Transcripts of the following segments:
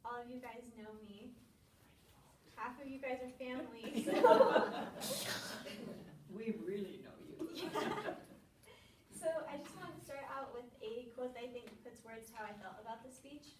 all of you guys know me. Half of you guys are family, so. We really know you. Yeah. So I just wanted to start out with a quote that I think puts words to how I felt about the speech.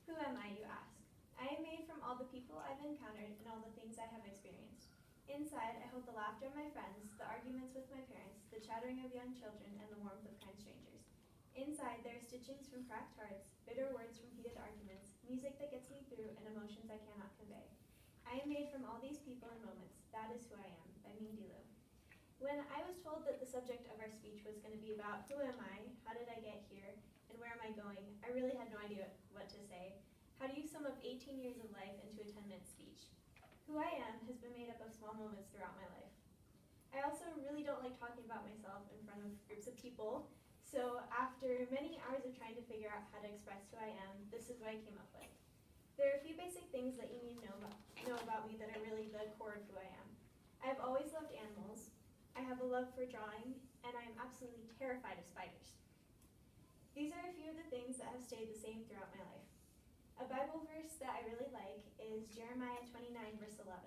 Who am I, you ask? I am made from all the people I've encountered and all the things I have experienced. Inside, I hold the laughter of my friends, the arguments with my parents, the chattering of young children, and the warmth of kind strangers. Inside, there are stitchings from cracked hearts, bitter words from heated arguments, music that gets me through, and emotions I cannot convey. I am made from all these people and moments. That is who I am, by Mindy Lou. When I was told that the subject of our speech was going to be about who am I, how did I get here, and where am I going, I really had no idea what to say. How do you sum up 18 years of life into a 10-minute speech? Who I am has been made up of small moments throughout my life. I also really don't like talking about myself in front of groups of people, so after many hours of trying to figure out how to express who I am, this is what I came up with. There are a few basic things that you need to know about me that are really the core of who I am. I have always loved animals. I have a love for drawing, and I am absolutely terrified of spiders. These are a few of the things that have stayed the same throughout my life. A Bible verse that I really like is Jeremiah 29, verse 11.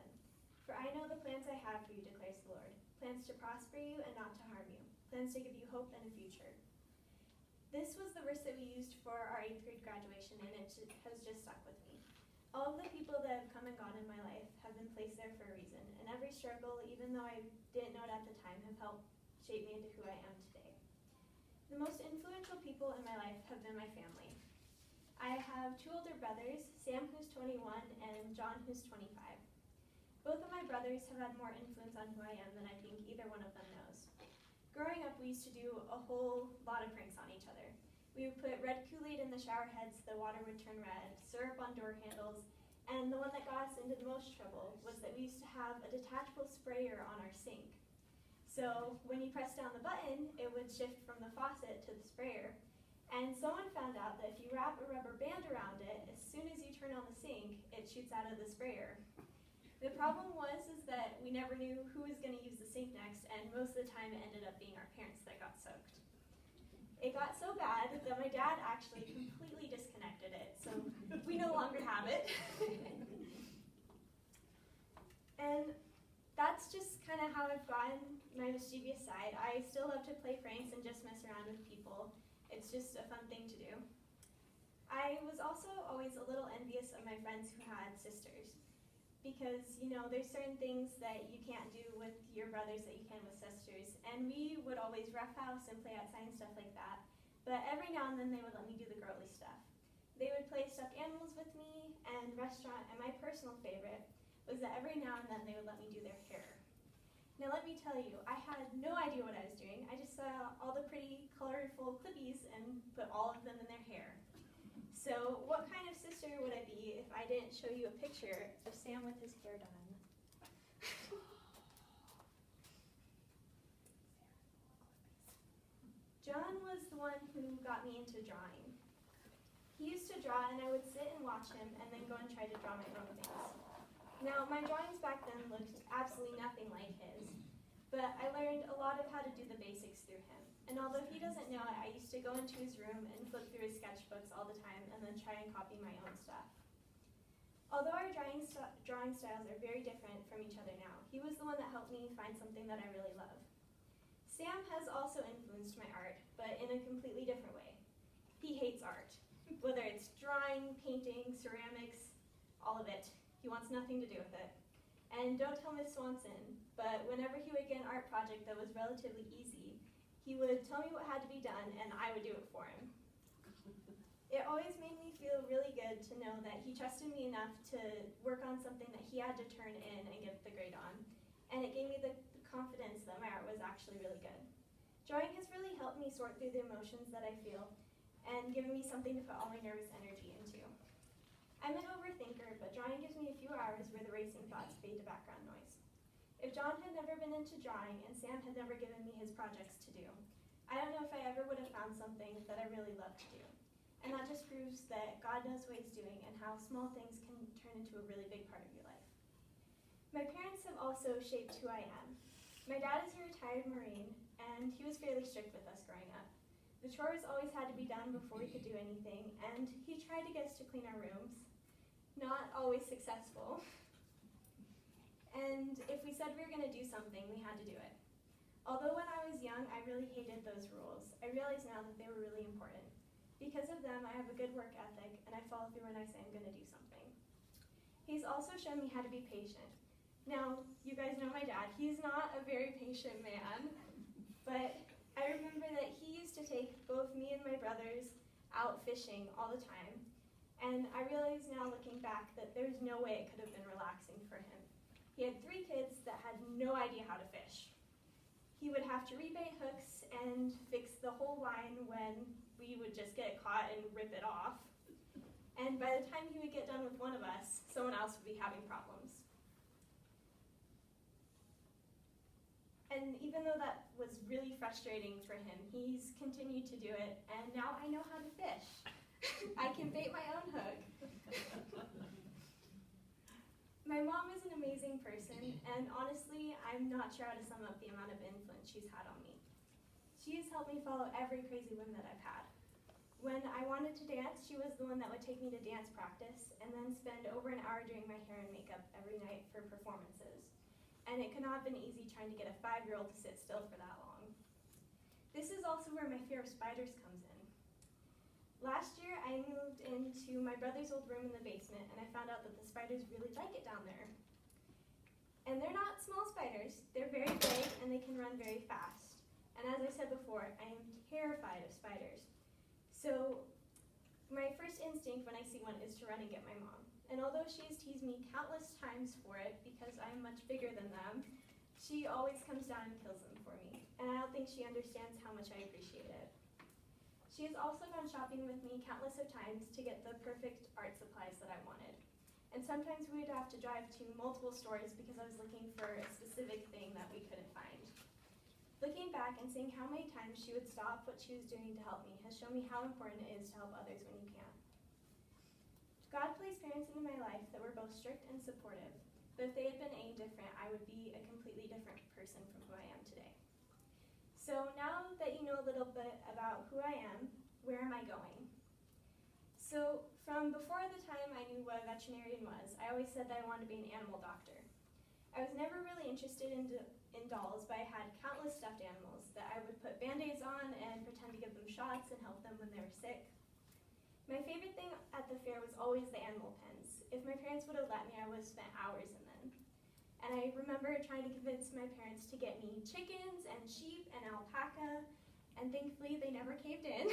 For I know the plans I have for you, declares the Lord, plans to prosper you and not to harm you, plans to give you hope and a future. This was the verse that we used for our 8th grade graduation, and it has just stuck with me. All of the people that have come and gone in my life have been placed there for a reason, and every struggle, even though I didn't know it at the time, have helped shape me into who I am today. The most influential people in my life have been my family. I have 2 older brothers, Sam who's 21 and John who's 25. Both of my brothers have had more influence on who I am than I think either one of them knows. Growing up, we used to do a whole lot of pranks on each other. We would put red Kool-Aid in the shower heads so the water would turn red, syrup on door handles, and the one that got us into the most trouble was that we used to have a detachable sprayer on our sink. So when you press down the button, it would shift from the faucet to the sprayer. And someone found out that if you wrap a rubber band around it, as soon as you turn on the sink, it shoots out of the sprayer. The problem was that we never knew who was going to use the sink next, and most of the time it ended up being our parents that got soaked. It got so bad that my dad actually completely disconnected it, so we no longer have it. And that's just kind of how I've gotten my mischievous side. I still love to play pranks and just mess around with people. It's just a fun thing to do. I was also always a little envious of my friends who had sisters, because, there's certain things that you can't do with your brothers that you can with sisters. And we would always roughhouse and play outside and stuff like that. But every now and then they would let me do the girly stuff. They would play stuffed animals with me and restaurant, and my personal favorite was that every now and then they would let me do their hair. Now let me tell you, I had no idea what I was doing. I just saw all the pretty colorful clippies and put all of them in their hair. So what kind of sister would I be if I didn't show you a picture of Sam with his hair done? John was the one who got me into drawing. He used to draw, and I would sit and watch him and then go and try to draw my own things. Now, my drawings back then looked absolutely nothing like his, but I learned a lot of how to do the basics through him. And although he doesn't know it, I used to go into his room and flip through his sketchbooks all the time and then try and copy my own stuff. Although our drawing styles are very different from each other now, he was the one that helped me find something that I really love. Sam has also influenced my art, but in a completely different way. He hates art, whether it's drawing, painting, ceramics, all of it. He wants nothing to do with it. And don't tell Miss Swanson, but whenever he would get an art project that was relatively easy, he would tell me what had to be done, and I would do it for him. It always made me feel really good to know that he trusted me enough to work on something that he had to turn in and get the grade on. And it gave me the confidence that my art was actually really good. Drawing has really helped me sort through the emotions that I feel and given me something to put all my nervous energy into. I'm an overthinker, but drawing gives me a few hours where the racing thoughts fade to background noise. If John had never been into drawing and Sam had never given me his projects to do, I don't know if I ever would have found something that I really love to do. And that just proves that God knows what he's doing and how small things can turn into a really big part of your life. My parents have also shaped who I am. My dad is a retired Marine, and he was fairly strict with us growing up. The chores always had to be done before we could do anything, and he tried to get us to clean our rooms. not always successful. And if we said we were going to do something, we had to do it. Although when I was young, I really hated those rules, I realize now that they were really important. Because of them, I have a good work ethic, and I follow through when I say I'm going to do something. He's also shown me how to be patient. Now, you guys know my dad. He's not a very patient man, but I remember that he used to take both me and my brothers out fishing all the time, and I realize now looking back that there's no way it could have been relaxing for him. He had 3 kids that had no idea how to fish. He would have to rebait hooks and fix the whole line when we would just get caught and rip it off. And by the time he would get done with one of us, someone else would be having problems. And even though that was really frustrating for him, he's continued to do it, and now I know how to fish. I can bait my own hook. My mom is an amazing person, and honestly, I'm not sure how to sum up the amount of influence she's had on me. She has helped me follow every crazy whim that I've had. When I wanted to dance, she was the one that would take me to dance practice, and then spend over an hour doing my hair and makeup every night for performances. And it could not have been easy trying to get a 5-year-old to sit still for that long. This is also where my fear of spiders comes in. Last year, I moved into my brother's old room in the basement, and I found out that the spiders really like it down there. And they're not small spiders. They're very big, and they can run very fast. And as I said before, I am terrified of spiders. So my first instinct when I see one is to run and get my mom. And although she has teased me countless times for it, because I'm much bigger than them, she always comes down and kills them for me. And I don't think she understands how much I appreciate it. She has also gone shopping with me countless of times to get the perfect art supplies that I wanted. And sometimes we would have to drive to multiple stores because I was looking for a specific thing that we couldn't find. Looking back and seeing how many times she would stop what she was doing to help me has shown me how important it is to help others when you can. God placed parents into my life that were both strict and supportive, but if they had been any different, I would be a completely different person from who I am today. So now that you know a little bit about who I am, where am I going? So from before the time I knew what a veterinarian was, I always said that I wanted to be an animal doctor. I was never really interested in dolls, but I had countless stuffed animals that I would put Band-Aids on and pretend to give them shots and help them when they were sick. My favorite thing at the fair was always the animal pens. If my parents would have let me, I would have spent hours in them. And I remember trying to convince my parents to get me chickens and sheep and alpaca, and thankfully they never caved in.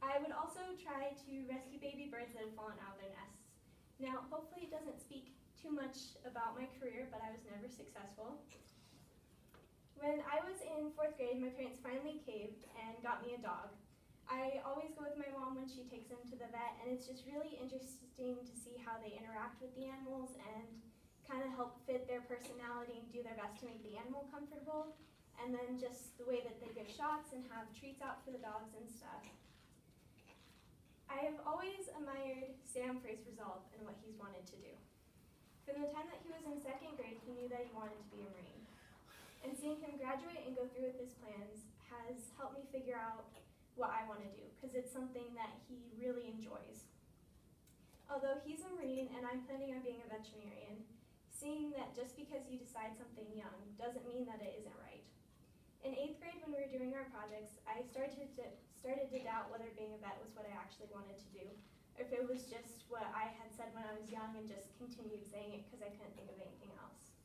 I would also try to rescue baby birds that had fallen out of their nests. Now, hopefully it doesn't speak too much about my career, but I was never successful. When I was in 4th grade, my parents finally caved and got me a dog. I always go with my mom when she takes them to the vet, and it's just really interesting to see how they interact with the animals and kind of help fit their personality and do their best to make the animal comfortable, and then just the way that they give shots and have treats out for the dogs and stuff. I have always admired Sam for his resolve and what he's wanted to do. From the time that he was in 2nd grade, he knew that he wanted to be a Marine. And seeing him graduate and go through with his plans has helped me figure out what I want to do, because it's something that he really enjoys. Although he's a Marine and I'm planning on being a veterinarian, seeing that just because you decide something young doesn't mean that it isn't right. In 8th grade, when we were doing our projects, I started to doubt whether being a vet was what I actually wanted to do, or if it was just what I had said when I was young and just continued saying it because I couldn't think of anything else.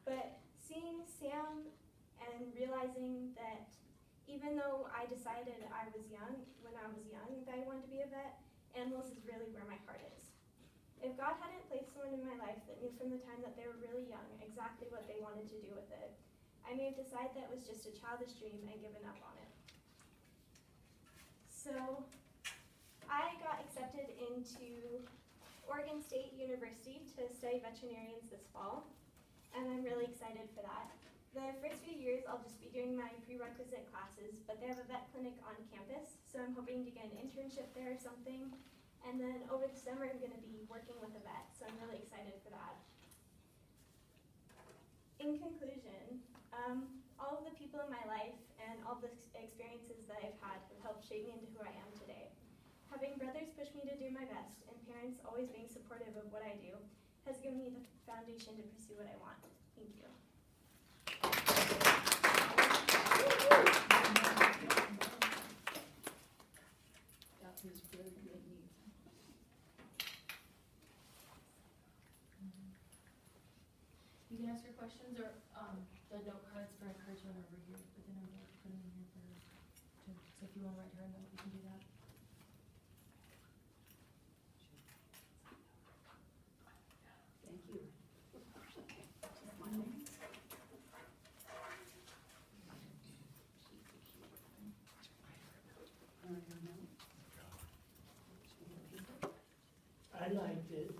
But seeing Sam and realizing that even though I decided when I was young that I wanted to be a vet, animals is really where my heart is. If God hadn't placed someone in my life that knew from the time that they were really young exactly what they wanted to do with it, I may have decided that it was just a childish dream and given up on it. So I got accepted into Oregon State University to study veterinarians this fall, and I'm really excited for that. The first few years, I'll just be doing my prerequisite classes, but they have a vet clinic on campus, so I'm hoping to get an internship there or something. And then over the summer, I'm going to be working with a vet, so I'm really excited for that. In conclusion, all of the people in my life and all the experiences that I've had have helped shape me into who I am today. Having brothers push me to do my my best, and parents always being supportive of what I do has given me the foundation to pursue what I want. Thank you. That was very good news. You can ask your questions or, the note cards for encouragement over here, within our book, put them in here for, so if you wanna write her a note, you can do that. Thank you. I liked it.